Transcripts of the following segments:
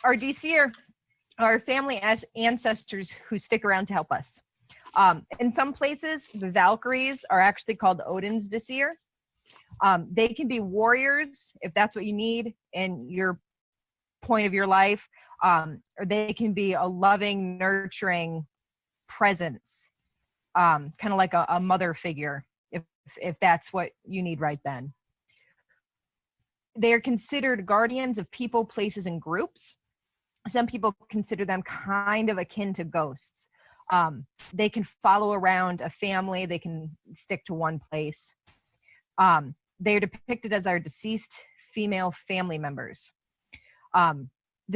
Our DC are family ancestors who stick around to help us. In some places, the Valkyries are actually called Odin's Disir. They can be warriors if that's what you need in your point of your life, or they can be a loving, nurturing presence, kind of like a mother figure, if that's what you need right then. They are considered guardians of people, places, and groups. Some people consider them kind of akin to ghosts. They can follow around a family. They can stick to one place. They are depicted as our deceased female family members. The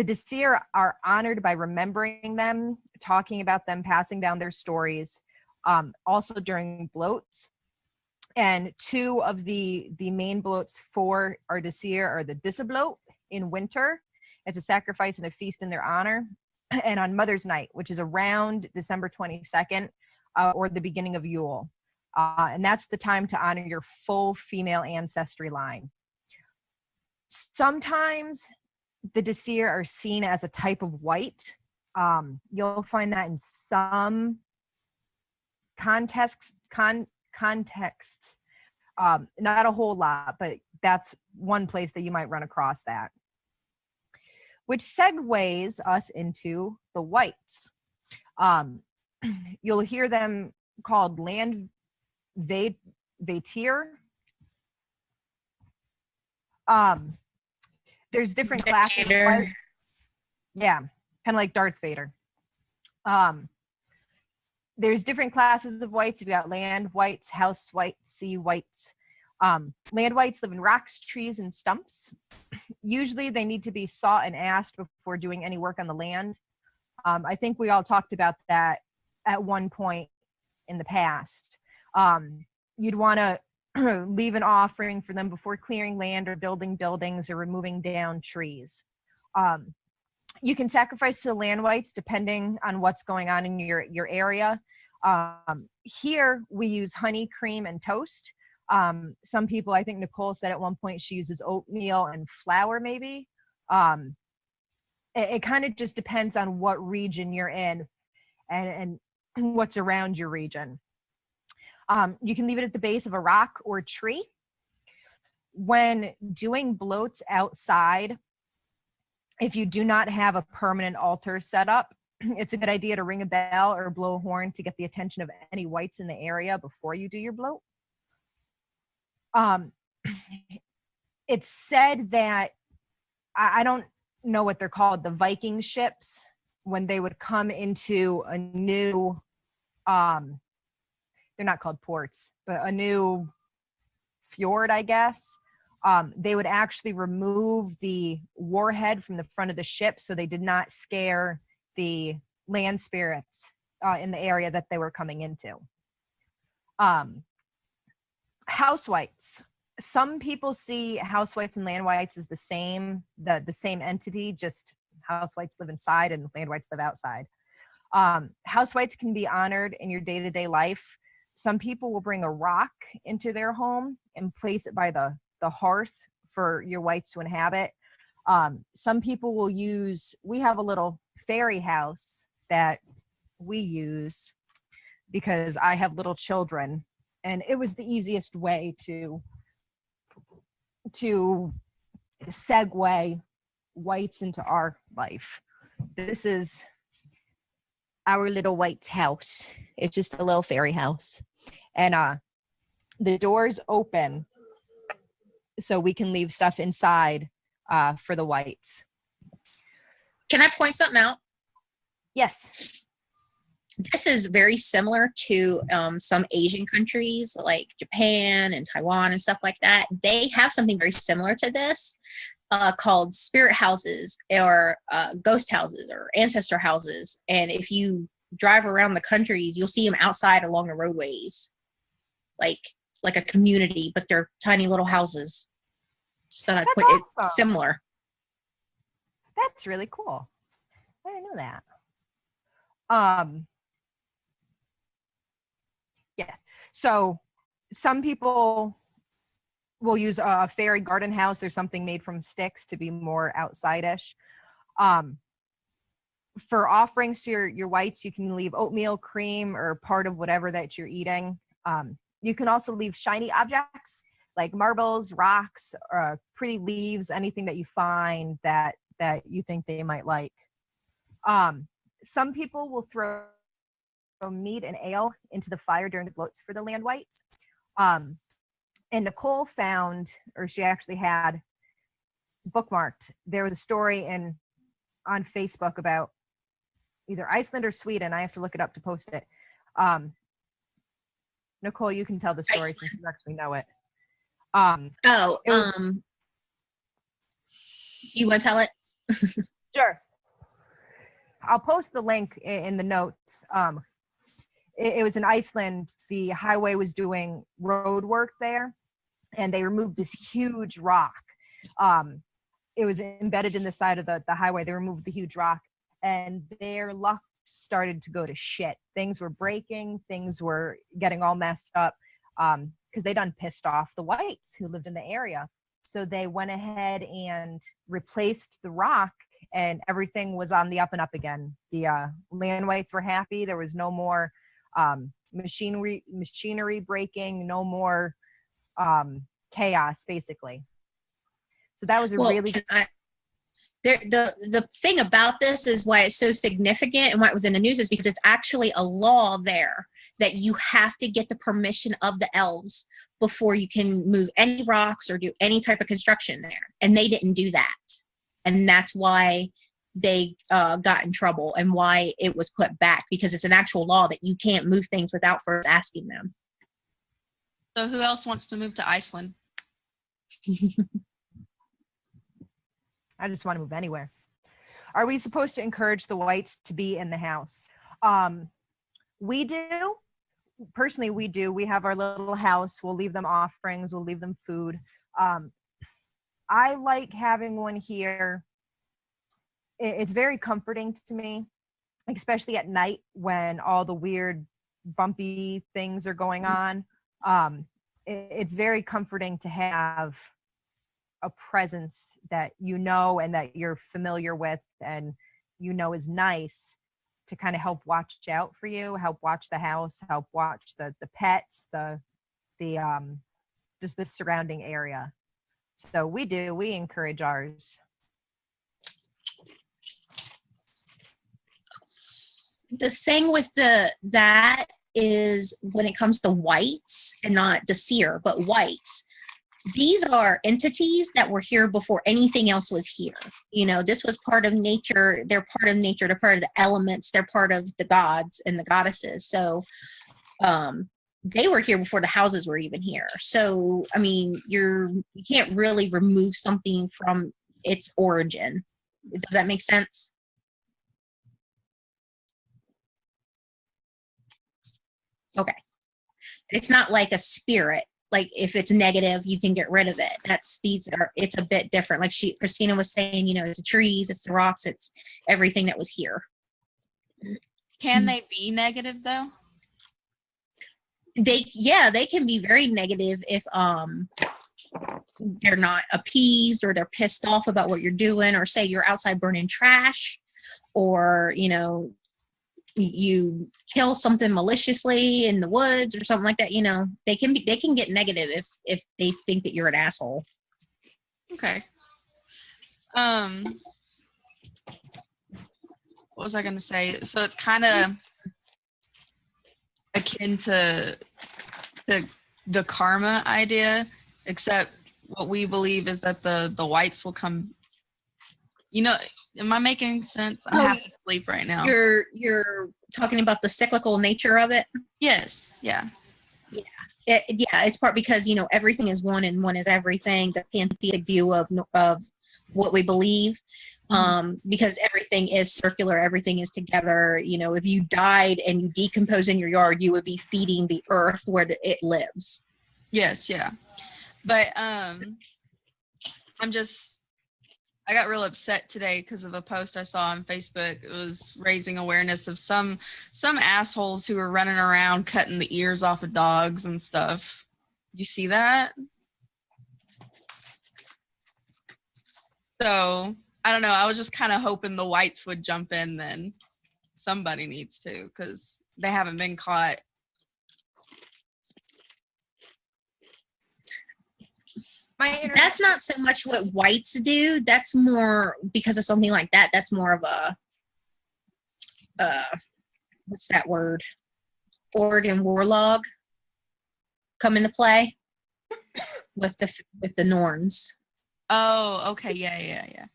Disir are honored by remembering them, talking about them, passing down their stories, also during bloats. And two of the main bloats for our Disir are the Disabloat in winter. It's a sacrifice and a feast in their honor. And on Mother's Night, which is around December 22nd, or the beginning of Yule. And that's the time to honor your full female ancestry line. Sometimes the Disir are seen as a type of white. You'll find that in some contexts, not a whole lot, but that's one place that you might run across that. Which segues us into the whites. You'll hear them called land Vatir. There's different classes of white. Yeah, kind of like Darth Vader. There's different classes of whites. You've got land whites, house whites, sea whites. Land whites live in rocks, trees, and stumps. Usually they need to be sought and asked before doing any work on the land. I think we all talked about that at one point in the past. You'd want to leave an offering for them before clearing land or building buildings or removing down trees. You can sacrifice to the land whites depending on what's going on in your area. Here we use honey, cream, and toast. Some people, I think Nicole said at one point she uses oatmeal and flour maybe. It kind of just depends on what region you're in and what's around your region. You can leave it at the base of a rock or a tree. When doing bloats outside, if you do not have a permanent altar set up, it's a good idea to ring a bell or blow a horn to get the attention of any whites in the area before you do your bloat. It's said that, I don't know what they're called, the Viking ships, when they would come into a new, they're not called ports, but a new fjord, I guess. They would actually remove the warhead from the front of the ship so they did not scare the land spirits in the area that they were coming into. House whites. Some people see house whites and land whites as the same entity, just house whites live inside and land whites live outside. House whites can be honored in your day-to-day life. Some people will bring a rock into their home and place it by the hearth for your whites to inhabit. Some people will we have a little fairy house that we use because I have little children, and it was the easiest way to segue whites into our life. This is our little white's house. It's just a little fairy house. And the doors open so we can leave stuff inside for the whites. Can I point something out? Yes. This is very similar to some Asian countries like Japan and Taiwan and stuff like that. They have something very similar to this called spirit houses or ghost houses or ancestor houses. And if you drive around the countries, you'll see them outside along the roadways, like a community, but they're tiny little houses. Just thought I'd point awesome. It's similar. That's really cool. I didn't know that. Yes. So some people will use a fairy garden house or something made from sticks to be more outside-ish. For offerings to your whites, you can leave oatmeal, cream, or part of whatever that you're eating. You can also leave shiny objects like marbles, rocks, pretty leaves, anything that you find that you think they might like. Some people will throw meat and ale into the fire during the floats for the land whites. And Nicole found, or she actually had bookmarked, there was a story on Facebook about either Iceland or Sweden. I have to look it up to post it. Nicole, you can tell the story Iceland. since you actually know it. Do you want to tell it? Sure. I'll post the link in the notes. It was in Iceland. The highway was doing road work there, and they removed this huge rock. It was embedded in the side of the highway. They removed the huge rock, and their luck started to go to shit. Things were breaking. Things were getting all messed up because they done pissed off the whites who lived in the area. So they went ahead and replaced the rock, and everything was on the up and up again. The land whites were happy. There was no more machinery breaking, no more chaos, basically. So that was a the thing about this is why it's so significant and why it was in the news is because it's actually a law there that you have to get the permission of the elves before you can move any rocks or do any type of construction there. And they didn't do that. And that's why they got in trouble and why it was put back, because it's an actual law that you can't move things without first asking them. So who else wants to move to Iceland? I just want to move anywhere. Are we supposed to encourage the whites to be in the house? We do. Personally, we do. We have our little house. We'll leave them offerings. We'll leave them food. I like having one here. It's very comforting to me, especially at night when all the weird bumpy things are going on. It's very comforting to have a presence that you know and that you're familiar with and you know is nice to kind of help watch out for you, help watch the house, help watch the pets, the just the surrounding area. So we encourage ours. The thing with that is when it comes to whites, and not the seer, but whites, these are entities that were here before anything else was here. You know, this was part of nature. They're part of nature. They're part of the elements. They're part of the gods and the goddesses. So they were here before the houses were even here. So, I mean, you can't really remove something from its origin. Does that make sense? Okay. It's not like a spirit. Like if it's negative, you can get rid of it. It's a bit different. Like Christina was saying, you know, it's the trees, it's the rocks, it's everything that was here. Can they be negative though? They can be very negative if they're not appeased or they're pissed off about what you're doing, or say you're outside burning trash, or, you know, you kill something maliciously in the woods or something like that. You know, they can get negative if they think that you're an asshole. Okay. What was I going to say? So it's kind of akin to the karma idea, except what we believe is that the whites will come. You know, am I making sense? I'm half asleep right now. You're talking about the cyclical nature of it? Yes. Yeah. It's part because, you know, everything is one and one is everything. The pantheistic view of what we believe, because everything is circular, everything is together. You know, if you died and you decompose in your yard, you would be feeding the earth where it lives. Yes. Yeah. But I got real upset today because of a post I saw on Facebook. It was raising awareness of some assholes who were running around cutting the ears off of dogs and stuff. You see that? So I don't know. I was just kind of hoping the whites would jump in then. Somebody needs to, because they haven't been caught. That's not so much what whites do. That's more because of something like that. That's more of a what's that word? Oregon warlog come into play with the Norns. Oh, okay. Yeah.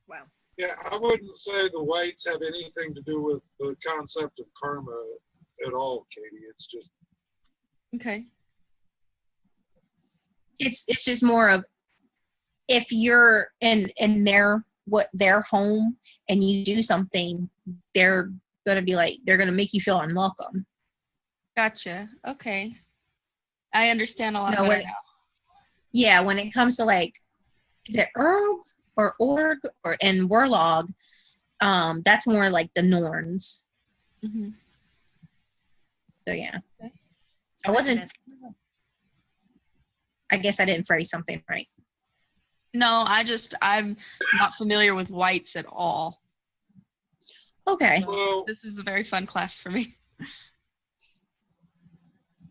Wow. Yeah, I wouldn't say the whites have anything to do with the concept of karma at all, Katie. It's just Okay. It's just more of if you're in their home and you do something, they're gonna make you feel unwelcome. Gotcha. Okay. I understand a lot No, better now. Yeah, when it comes to like, is it Erg or Org or and Warlog, that's more like the Norns. Mm-hmm. So yeah. Okay. I guess I didn't phrase something right. No, I'm not familiar with whites at all. Okay. well, This is a very fun class for me.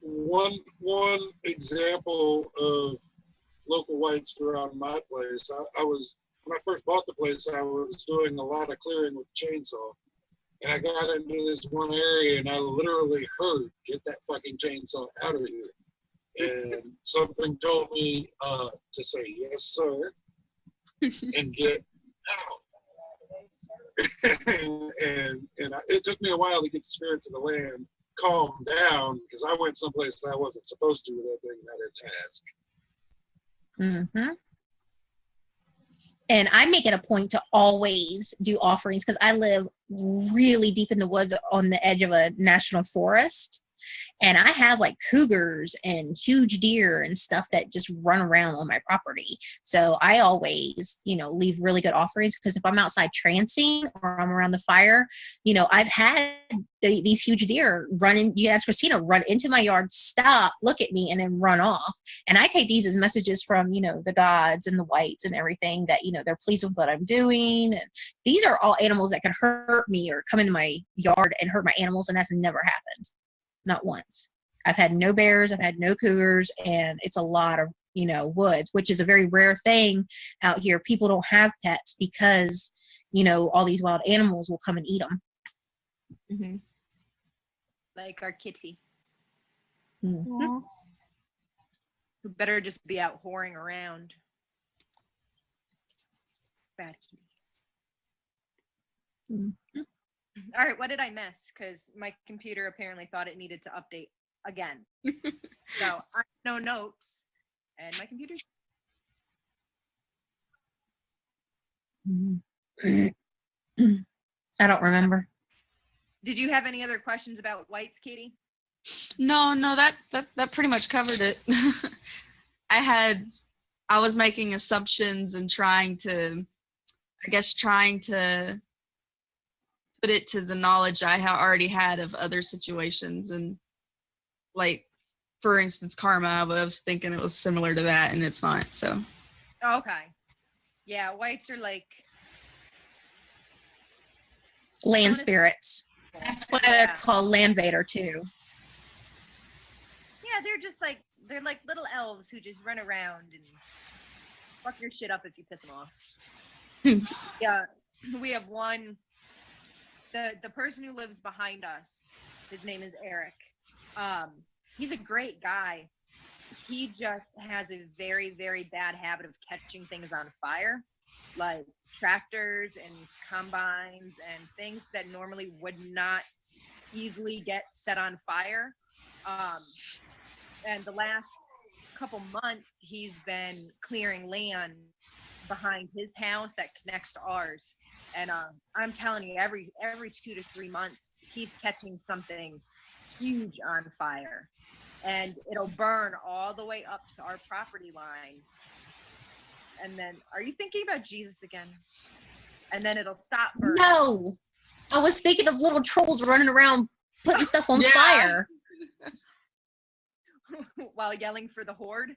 one example of local whites around my place. I was when I first bought the place, I was doing a lot of clearing with chainsaw, and I got into this one area, and I literally heard, "Get that fucking chainsaw out of here!" And something told me to say, "Yes, sir," and get out. It took me a while to get the spirits of the land calmed down because I went someplace that I wasn't supposed to with that thing, and I didn't ask. Mm-hmm. And I make it a point to always do offerings because I live really deep in the woods on the edge of a national forest. And I have like cougars and huge deer and stuff that just run around on my property. So I always, leave really good offerings because if I'm outside trancing or I'm around the fire, I've had these huge deer run in. You ask Christina, run into my yard, stop, look at me, and then run off. And I take these as messages from, the gods and the whites and everything that, they're pleased with what I'm doing. And these are all animals that can hurt me or come into my yard and hurt my animals. And that's never happened. Not once. I've had no bears, I've had no cougars, and it's a lot of, woods, which is a very rare thing out here. People don't have pets because, all these wild animals will come and eat them. Mm-hmm. Like our kitty. Mm-hmm. Who better just be out whoring around. Bad kitty. Mm-hmm. All right, what did I miss? Because my computer apparently thought it needed to update again. So I have no notes, and my computer's. I don't remember. Did you have any other questions about whites, Katie? No, that pretty much covered it. I was making assumptions and trying to put it to the knowledge I already had of other situations. And like, for instance, karma, I was thinking it was similar to that, and it's not. So. Okay. Yeah, whites are like Land spirits. That's why they're called land vader too. Yeah, they're like little elves who just run around and fuck your shit up if you piss them off. Yeah, we have one. The person who lives behind us, his name is Eric. He's a great guy. He just has a very, very bad habit of catching things on fire, like tractors and combines and things that normally would not easily get set on fire. And the last couple months, he's been clearing land behind his house that connects to ours. And I'm telling you, every 2 to 3 months, he's catching something huge on fire. And it'll burn all the way up to our property line. And then, are you thinking about Jesus again? And then it'll stop burning. No, I was thinking of little trolls running around putting stuff on fire. While yelling for the horde.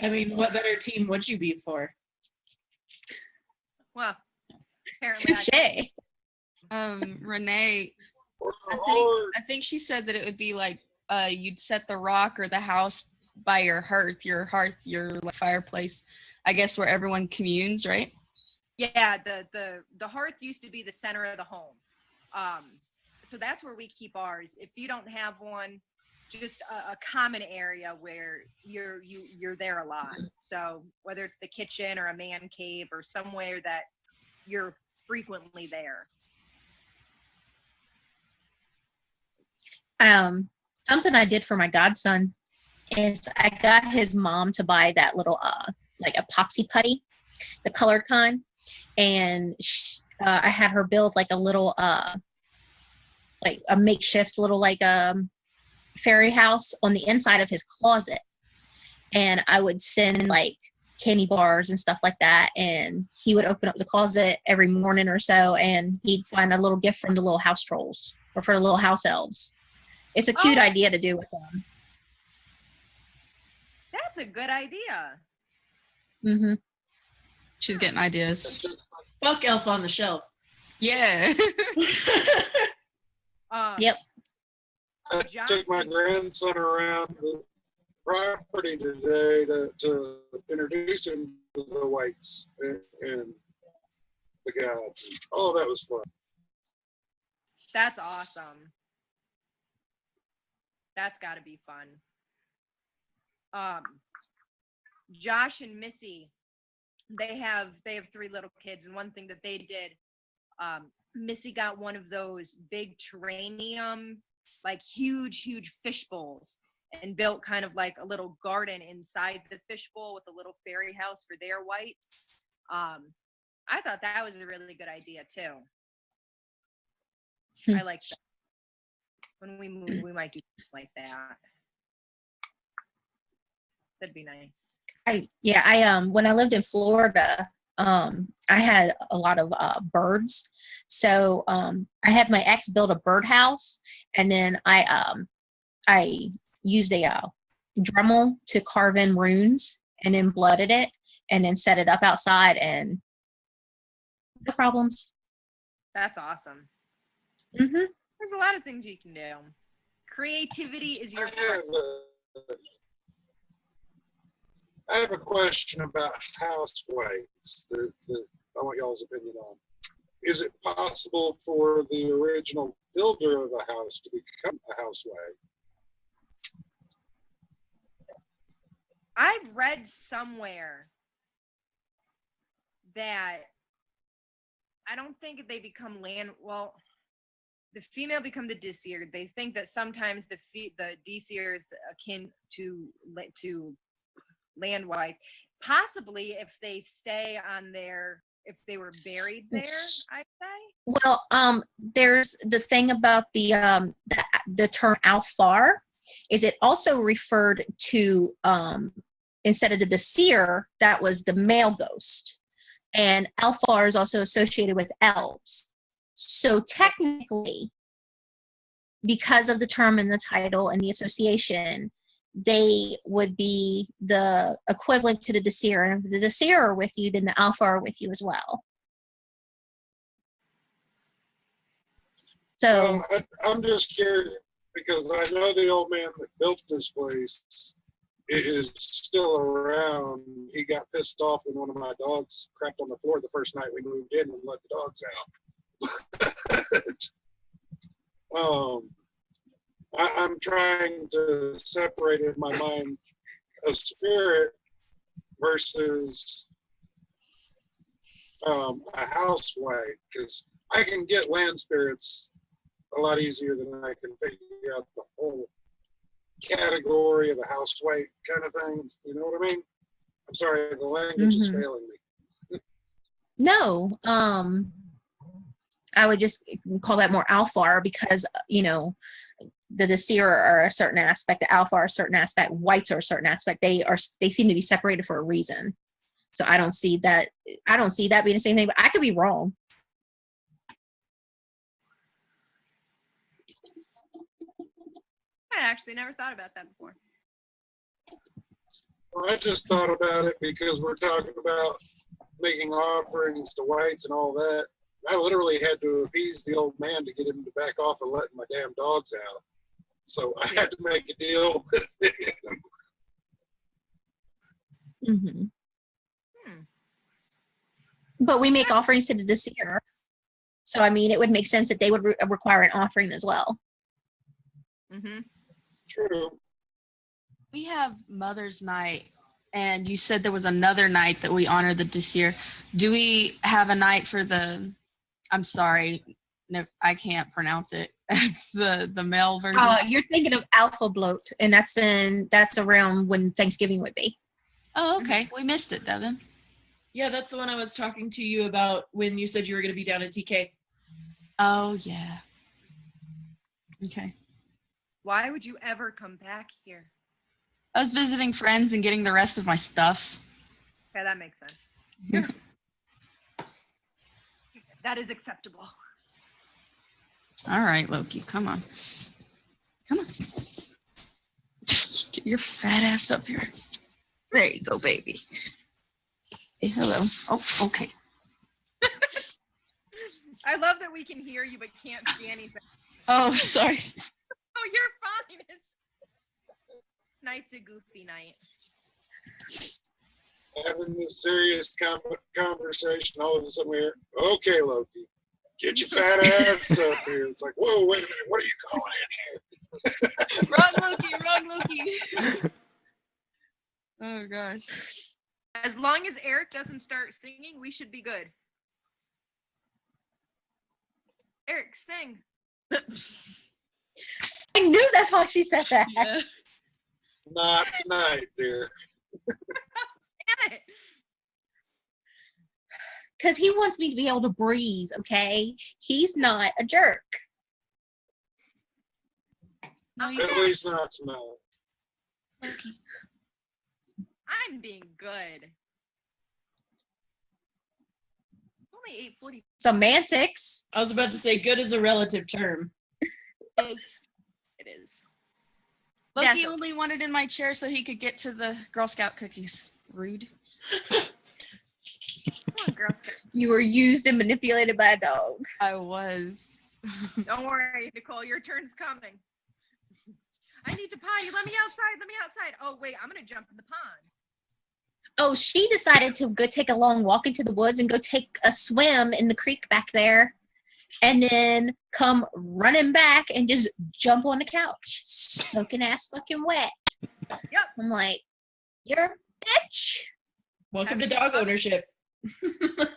I mean, what better team would you be for? Well, apparently Touche. Renee, Or, I think she said that it would be like you'd set the rock or the house by your hearth, your like, fireplace, I guess, where everyone communes, right? Yeah, the hearth used to be the center of the home. So that's where we keep ours. If you don't have one, just a common area where you're there a lot. So whether it's the kitchen or a man cave or somewhere that you're frequently there. Something I did for my godson is I got his mom to buy that little like epoxy putty, the colored kind, and I had her build like a little like a makeshift little like fairy house on the inside of his closet, and I would send like candy bars and stuff like that, and he would open up the closet every morning or so, and he'd find a little gift from the little house trolls or for the little house elves. It's a cute idea to do with them. That's a good idea. Mm-hmm. She's getting ideas. Fuck Elf on the Shelf. Yeah. Yep. I took my grandson around the property today to introduce him to the whites and the gods. Oh, that was fun. That's awesome. That's got to be fun. Josh and Missy, they have 3 little kids, and one thing that they did, Missy got one of those big terrarium, like huge fish bowls, and built kind of like a little garden inside the fish bowl with a little fairy house for their whites. I thought that was a really good idea too. I like that. When we move, we might do something like that. That'd be nice. I when I lived in Florida, I had a lot of birds. So I had my ex build a birdhouse, and then I used a Dremel to carve in runes, and then blooded it, and then set it up outside, and no problems. That's awesome. Mm-hmm. There's a lot of things you can do. Creativity is your I have a question about house whites that I want y'all's opinion on. Is it possible for the original builder of a house to become a house white? I've read somewhere that I don't think they become the female become the Disseer. They think that sometimes the Disseer is akin to land whites. Possibly if they stay on if they were buried there, I'd say. Well, there's the thing about the term Alfar is it also referred to instead of the seer, that was the male ghost, and Alfar is also associated with elves. So technically, because of the term and the title and the association, they would be the equivalent to the Disseer. And if the Disseer are with you, then the Alpha are with you as well. So I'm just curious because I know the old man that built this place is still around. He got pissed off when one of my dogs crapped on the floor the first night we moved in and let the dogs out. I'm trying to separate in my mind a spirit versus a house white, because I can get land spirits a lot easier than I can figure out the whole category of the house white kind of thing. You know what I mean? I'm sorry, the language is failing me. No, I would just call that more Alfar because, the Disseer are a certain aspect, the Alpha are a certain aspect, whites are a certain aspect. They seem to be separated for a reason. So I don't see that being the same thing, but I could be wrong. I actually never thought about that before. Well, I just thought about it because we're talking about making offerings to whites and all that. I literally had to appease the old man to get him to back off and letting my damn dogs out. So I had to make a deal with him. Mm-hmm. Hmm. But we make offerings to the deceased. So, I mean, it would make sense that they would require an offering as well. Mm-hmm. True. We have Mother's Night, and you said there was another night that we honor the deceased. Do we have a night for the? I'm sorry, no, I can't pronounce it. the male version. You're thinking of Alpha Bloat, and that's around when Thanksgiving would be. Oh, okay. We missed it, Devin. Yeah, that's the one I was talking to you about when you said you were going to be down at TK. Oh yeah. Okay. Why would you ever come back here? I was visiting friends and getting the rest of my stuff. Okay, that makes sense. That is acceptable. All right, Loki, come on. Come on. Get your fat ass up here. There you go, baby. Hey, hello. Oh, okay. I love that we can hear you but can't see anything. Oh, sorry. Oh, you're fine. Night's a goofy night. Having this serious conversation, all of a sudden we're, okay, Loki, get your fat ass up here. It's like, whoa, wait a minute, what are you calling in here? Wrong Loki. Oh, gosh. As long as Eric doesn't start singing, we should be good. Eric, sing. I knew that's why she said that. Yeah. Not tonight, dear. Damn it. Because he wants me to be able to breathe, okay? He's not a jerk. No, you At can't. least not tonight. Loki. I'm being good. It's only 8:40. Semantics. I was about to say good is a relative term. It is. Loki Yeah, so- only wanted in my chair so he could get to the Girl Scout cookies. Rude. Come on, Girl Scout. You were used and manipulated by a dog. I was. Don't worry, Nicole, your turn's coming. I need to potty. Let me outside. Let me outside. Oh, wait, I'm going to jump in the pond. Oh, she decided to go take a long walk into the woods and go take a swim in the creek back there. And then come running back and just jump on the couch. Soaking ass fucking wet. Yep. I'm like, you're a bitch. Welcome to dog ownership. I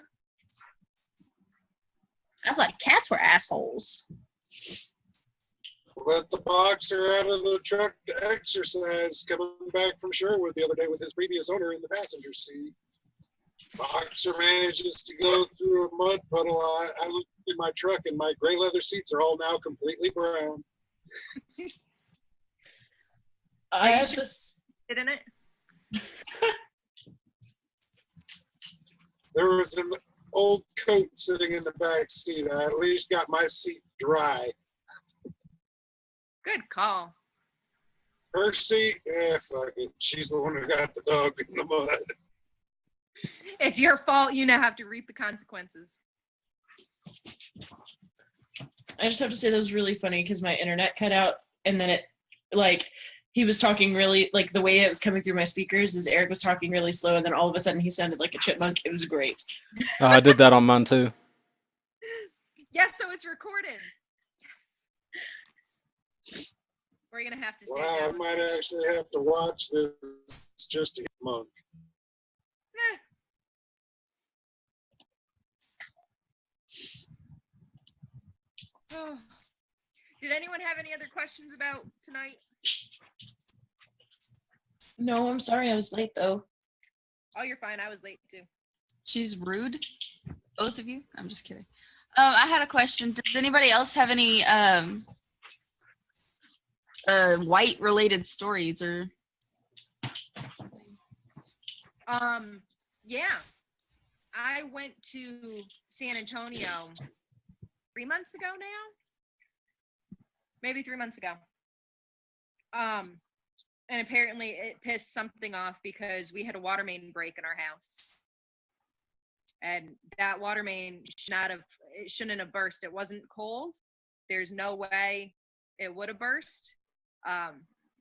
thought cats were assholes. Let the boxer out of the truck to exercise, coming back from Sherwood the other day with his previous owner in the passenger seat. Boxer manages to go through a mud puddle. I look in my truck and my gray leather seats are all now completely brown. I have to. Didn't it? There was an old coat sitting in the back seat. I at least got my seat dry. Good call. Her seat, fuck it. She's the one who got the dog in the mud. It's your fault. You now have to reap the consequences. I just have to say that was really funny because my internet cut out and then it, like, he was talking really, like, the way it was coming through my speakers is Eric was talking really slow and then all of a sudden he sounded like a chipmunk. It was great. I did that on mine too. Yes, so it's recorded. Yes. We're going to have to say Wow, I that. might actually have to watch this just to get monk. Oh. Did anyone have any other questions about tonight? No, I'm sorry I was late though. Oh, you're fine. I was late too. She's rude. Both of you? I'm just kidding. I had a question. Does anybody else have any white related stories or? Yeah. I went to San Antonio 3 months ago now. Maybe 3 months ago. And apparently it pissed something off because we had a water main break in our house. And that water main shouldn't have burst. It wasn't cold. There's no way it would have burst.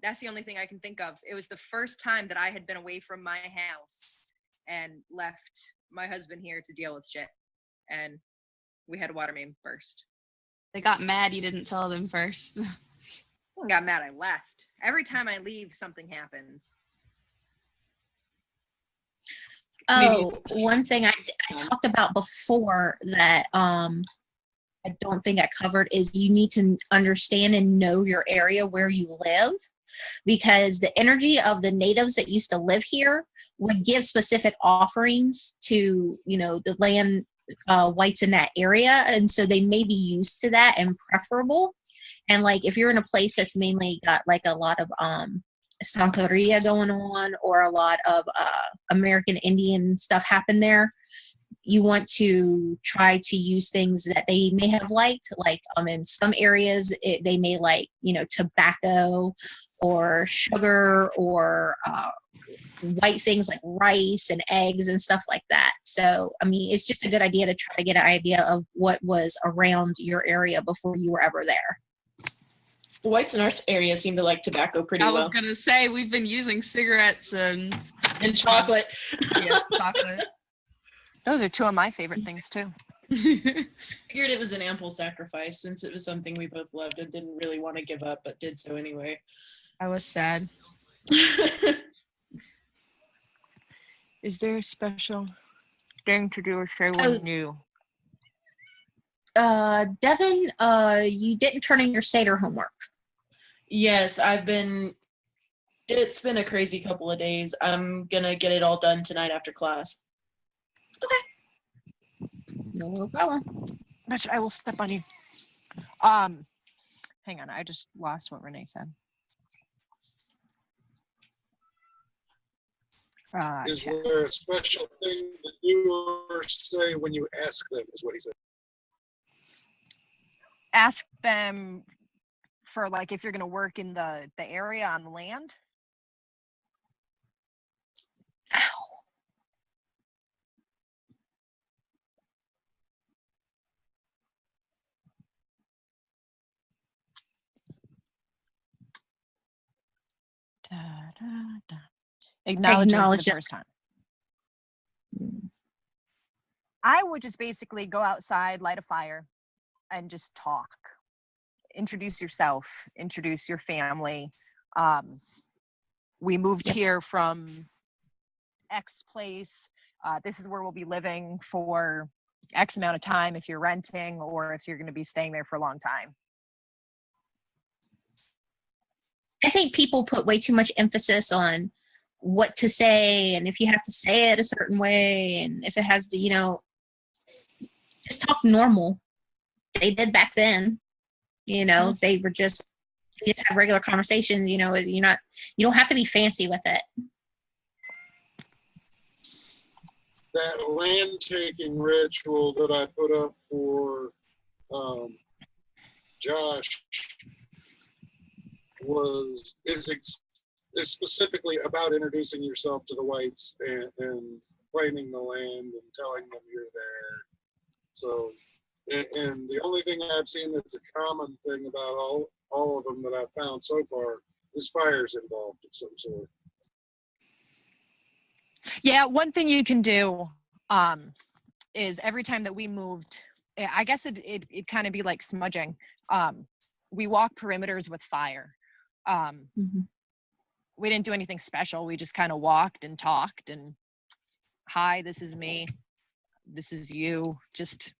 That's the only thing I can think of. It was the first time that I had been away from my house and left my husband here to deal with shit. And we had a water main burst. They got mad you didn't tell them first. I got mad I left. Every time I leave, something happens. Oh, one thing I talked about before that I don't think I covered is you need to understand and know your area where you live, because the energy of the natives that used to live here would give specific offerings to, the land whites in that area. And so they may be used to that and preferable. And like, if you're in a place that's mainly got like a lot of Santeria going on, or a lot of American Indian stuff happen there, you want to try to use things that they may have liked. Like in some areas, they may like, tobacco or sugar or white things like rice and eggs and stuff like that. So, I mean, it's just a good idea to try to get an idea of what was around your area before you were ever there. The whites in our area seem to like tobacco pretty I well. was gonna say we've been using cigarettes and chocolate. Yes, chocolate. Those are two of my favorite things too. Figured it was an ample sacrifice since it was something we both loved and didn't really want to give up, but did so anyway. I was sad. Is there a special thing to do or say when new? Devin, you didn't turn in your Seder homework. Yes, it's been a crazy couple of days. I'm gonna get it all done tonight after class. Okay. No problem. Bitch, I will step on you. Hang on, I just lost what Renee said. Is check. there a special thing to do or say when you ask them, is what he said. Ask them for like if you're going to work in the area on the land. Ow. Da, da, da. Acknowledge it for the it. first time. I would just basically go outside, light a fire, and just talk. Introduce yourself, introduce your family. We moved here from X place. This is where we'll be living for X amount of time if you're renting or if you're going to be staying there for a long time. I think people put way too much emphasis on what to say, and if you have to say it a certain way, and if it has to, just talk normal. They did back then, they were just have regular conversations, you don't have to be fancy with it. That land taking ritual that I put up for Josh is specifically about introducing yourself to the whites and claiming the land and telling them you're there. So, and the only thing I've seen that's a common thing about all of them that I've found so far is fire's involved of some sort. Yeah, one thing you can do is every time that we moved, I guess it kind of be like smudging. We walk perimeters with fire. We didn't do anything special. We just kind of walked and talked and, hi, this is me. This is you. Just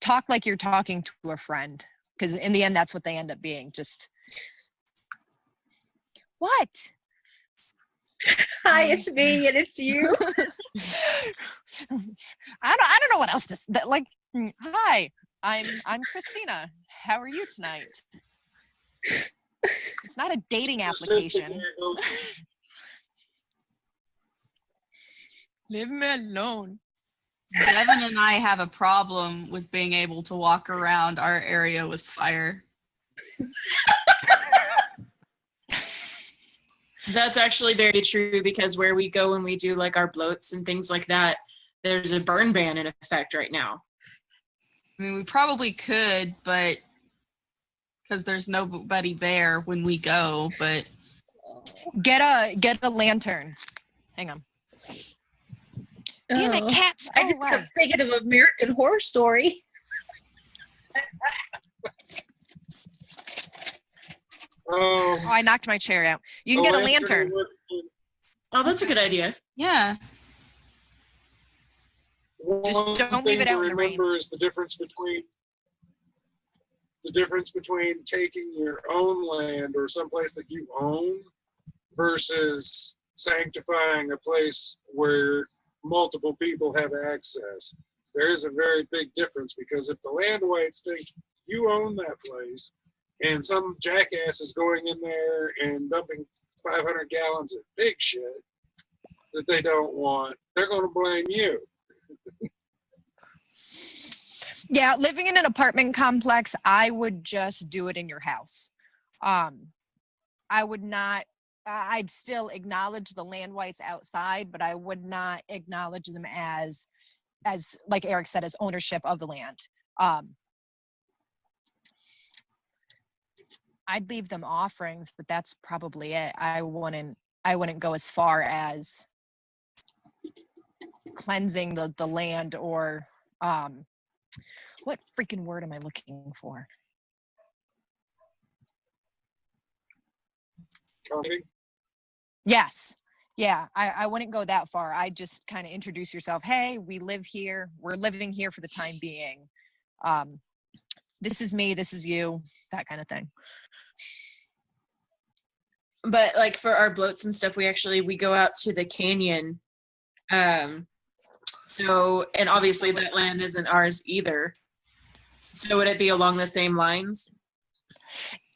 talk like you're talking to a friend. Because in the end, that's what they end up being. Just, what? Hi, it's me and it's you. I don't know what else to say. Like, hi, I'm Christina. How are you tonight? It's not a dating application. Leave me alone. Devin and I have a problem with being able to walk around our area with fire. That's actually very true, because where we go when we do like our bloats and things like that, there's a burn ban in effect right now. I mean, we probably could, but because there's nobody there when we go, but Get a lantern. Hang on. Damn it, Oh, cats. I just Go kept away. thinking of American Horror Story. Oh, I knocked my chair out. You can get a lantern. Oh, that's a good idea. yeah. Just One don't thing leave it to out in the rain. remember is the difference between taking your own land or someplace that you own versus sanctifying a place where multiple people have access. There is a very big difference, because if the land whites think you own that place and some jackass is going in there and dumping 500 gallons of pig shit that they don't want, they're going to blame you. Yeah, living in an apartment complex, I would just do it in your house. I would not. I'd still acknowledge the land whites outside, but I would not acknowledge them as like Eric said, as ownership of the land. I'd leave them offerings, but that's probably it. I wouldn't go as far as cleansing the land, or what freaking word am I looking for? Counting? Yes. Yeah, I wouldn't go that far. I just kind of introduce yourself. Hey, we live here. We're living here for the time being. This is me. This is you. That kind of thing. But like for our bloats and stuff, we go out to the canyon. So, and obviously that land isn't ours either. So would it be along the same lines?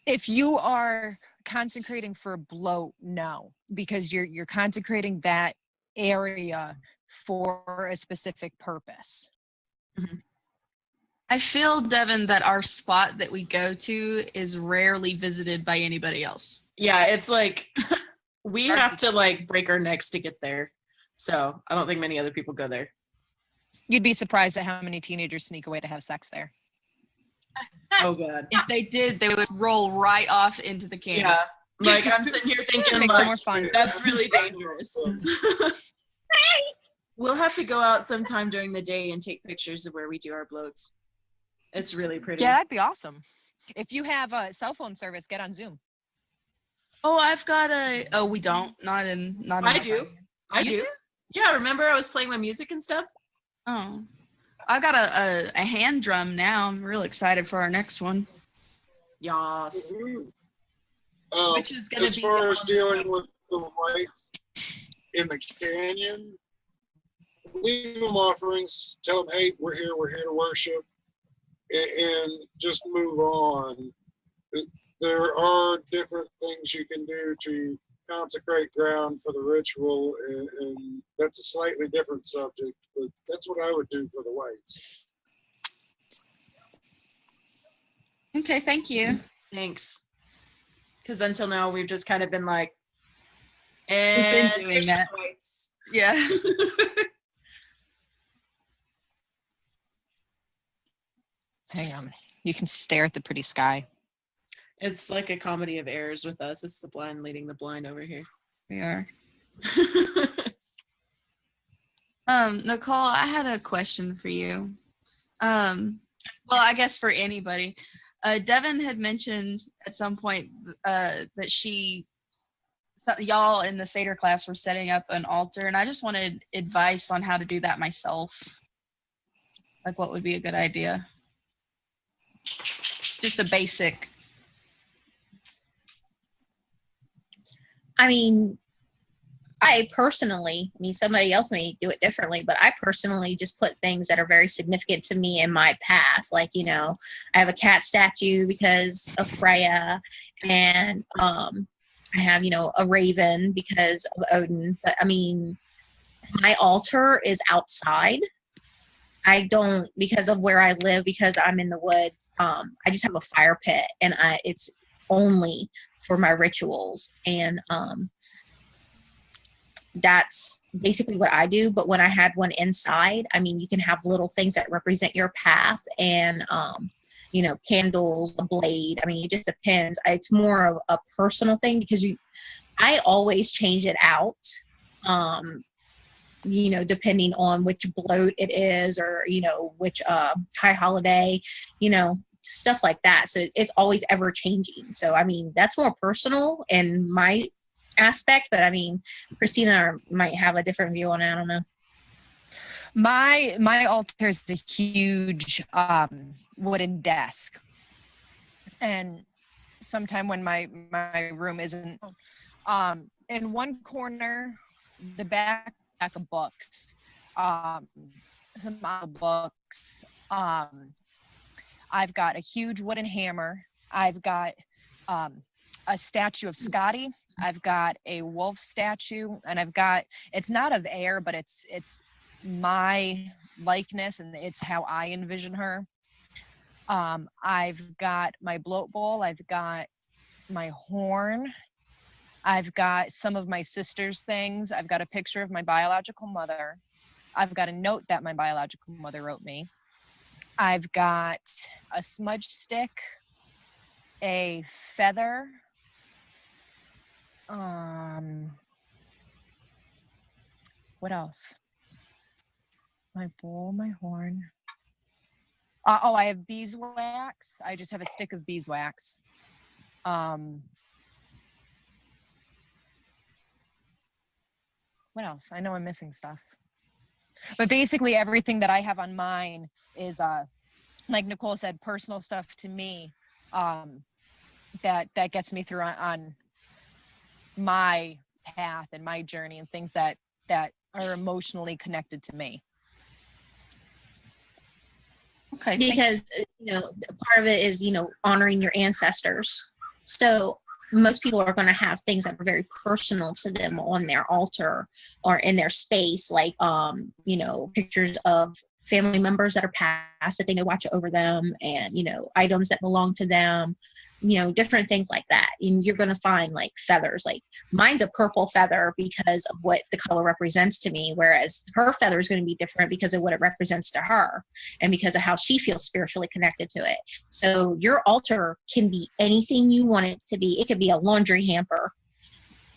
If you are consecrating for a bloat, no, because you're consecrating that area for a specific purpose. Mm-hmm. I feel, Devin, that our spot that we go to is rarely visited by anybody else. Yeah, it's like we have to like break our necks to get there. So I don't think many other people go there. You'd be surprised at how many teenagers sneak away to have sex there. Oh God. If they did, they would roll right off into the canyon. Yeah. Like I'm sitting here thinking, Makes it like, more fun. that's really dangerous. We'll have to go out sometime during the day and take pictures of where we do our bloats. It's really pretty. Yeah, that'd be awesome. If you have a cell phone service, get on Zoom. Oh, I've got a. Oh, we don't. Not in. I do. I You do. Yeah, remember I was playing my music and stuff? Oh, I got a hand drum now. I'm real excited for our next one. Yas. Which is going to be as far as dealing with the whites in the canyon, leave them offerings, tell them, hey, we're here to worship, and just move on. There are different things you can do to consecrate ground for the ritual, and that's a slightly different subject, but that's what I would do for the whites. Okay, thank you. Thanks. Because until now, we've just kind of been like, We've been doing here's that. some whites. Yeah. Hang on. You can stare at the pretty sky. It's like a comedy of errors with us. It's the blind leading the blind over here. We are. Nicole, I had a question for you. Well, I guess for anybody. Devin had mentioned at some point that y'all in the Seder class were setting up an altar, and I just wanted advice on how to do that myself. Like, what would be a good idea? Just a basic. I mean, somebody else may do it differently, but I personally just put things that are very significant to me in my path. Like, I have a cat statue because of Freya, and I have, a raven because of Odin. But I mean, my altar is outside. I don't, because of where I live, because I'm in the woods, I just have a fire pit, and it's only for my rituals. And that's basically what I do. But when I had one inside, I mean, you can have little things that represent your path, and you know, candles, a blade. I mean, it just depends. It's more of a personal thing because I always change it out. You know, depending on which bloat it is, or, you know, which high holiday, you know, stuff like that. So it's always ever changing. So, I mean, that's more personal in my aspect, but I mean, Christina might have a different view on it. I don't know. My altar is a huge wooden desk, and sometime when my room isn't, in one corner, the back of books, some books. I've got a huge wooden hammer. I've got a statue of Scotty. I've got a wolf statue, and I've got, it's not of air, but it's my likeness, and it's how I envision her. I've got my bloat bowl. I've got my horn. I've got some of my sister's things. I've got a picture of my biological mother. I've got a note that my biological mother wrote me. I've got a smudge stick, a feather, what else? My bowl, my horn. I have beeswax. I just have a stick of beeswax. What else? I know I'm missing stuff. But basically everything that I have on mine is, like Nicole said, personal stuff to me, that gets me through on my path and my journey, and things that are emotionally connected to me. Okay. Because, you know, part of it is, you know, honoring your ancestors. So most people are going to have things that are very personal to them on their altar or in their space, like, you know, pictures of family members that are passed that they know watch over them, and, you know, items that belong to them, you know, different things like that. And you're going to find like feathers, like mine's a purple feather because of what the color represents to me, whereas her feather is going to be different because of what it represents to her and because of how she feels spiritually connected to it. So your altar can be anything you want it to be. It could be a laundry hamper,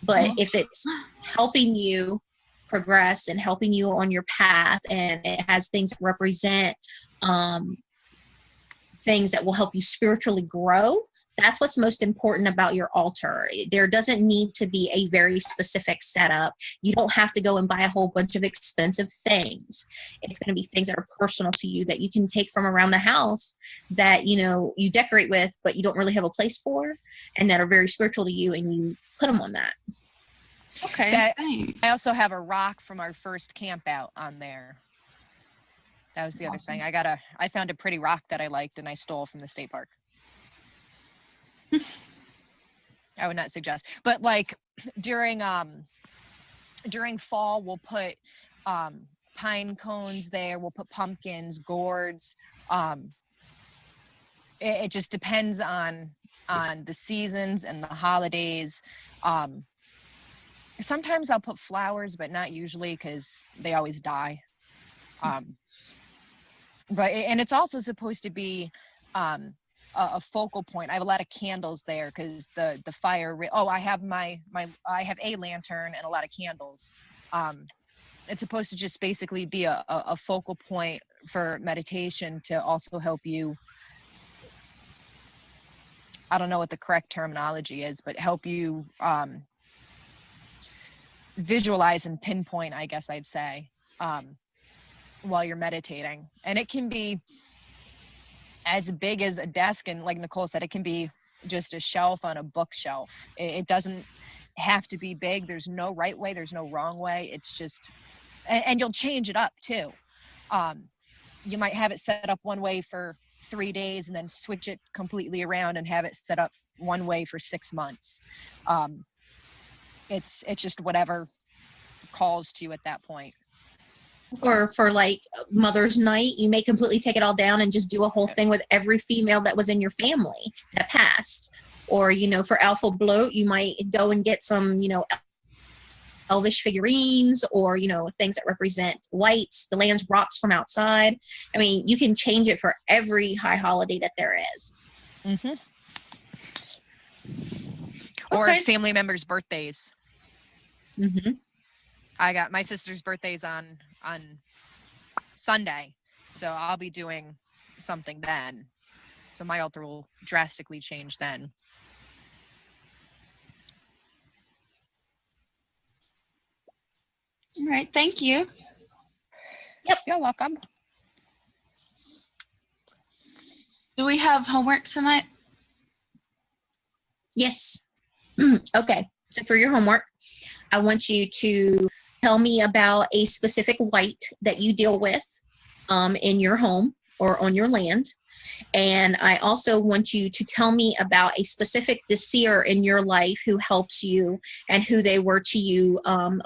but if it's helping you progress and helping you on your path, and it has things that represent things that will help you spiritually grow, that's what's most important about your altar. There doesn't need to be a very specific setup. You don't have to go and buy a whole bunch of expensive things. It's going to be things that are personal to you that you can take from around the house that, you know, you decorate with, but you don't really have a place for, and that are very spiritual to you, and you put them on that. Okay. I also have a rock from our first camp out on there. That was the other thing. I found a pretty rock that I liked, and I stole from the state park. I would not suggest, but like during fall, we'll put pine cones there. We'll put pumpkins, gourds. It just depends on the seasons and the holidays. Sometimes I'll put flowers, but not usually because they always die. But it's also supposed to be a focal point. I have a lot of candles there because the fire. I have I have a lantern and a lot of candles. It's supposed to just basically be a focal point for meditation to also help you. I don't know what the correct terminology is, but help you visualize and pinpoint, I guess I'd say, while you're meditating. And it can be as big as a desk, and like Nicole said, it can be just a shelf on a bookshelf. It doesn't have to be big. There's no right way, there's no wrong way. It's just, and you'll change it up too. You might have it set up one way for 3 days and then switch it completely around and have it set up one way for 6 months. It's just whatever calls to you at that point. Or for like Mother's Night, you may completely take it all down and just do a whole thing with every female that was in your family that passed. Or, you know, for Alpha Bloat, you might go and get some, you know, elvish figurines or, things that represent lights, the land's rocks from outside. I mean, you can change it for every high holiday that there is. Mm-hmm. Or Okay. family members' birthdays. Mm-hmm. I got my sister's birthday's on Sunday, so I'll be doing something then. So my altar will drastically change then. All right. Thank you. Yep, you're welcome. Do we have homework tonight? Yes. Okay. So for your homework, I want you to tell me about a specific white that you deal with in your home or on your land. And I also want you to tell me about a specific seer in your life who helps you and who they were to you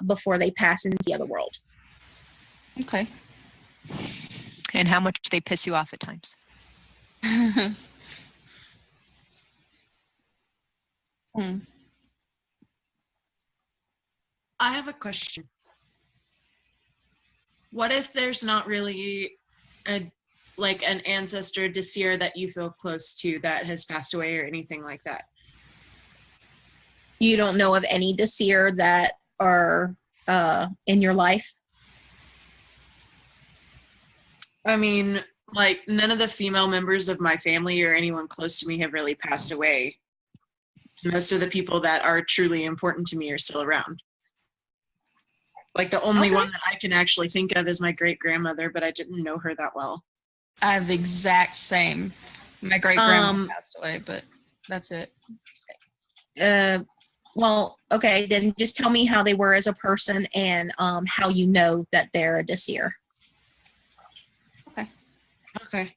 before they pass into the other world. Okay. And how much they piss you off at times. I have a question. What if there's not really an ancestor Desir that you feel close to that has passed away or anything like that? You don't know of any seer that are in your life? I mean, none of the female members of my family or anyone close to me have really passed away. Most of the people that are truly important to me are still around. The only one that I can actually think of is my great-grandmother, but I didn't know her that well. I have the exact same. My great grandma passed away, but that's it. Well, okay, then just tell me how they were as a person and how you know that they're a Desir. Okay.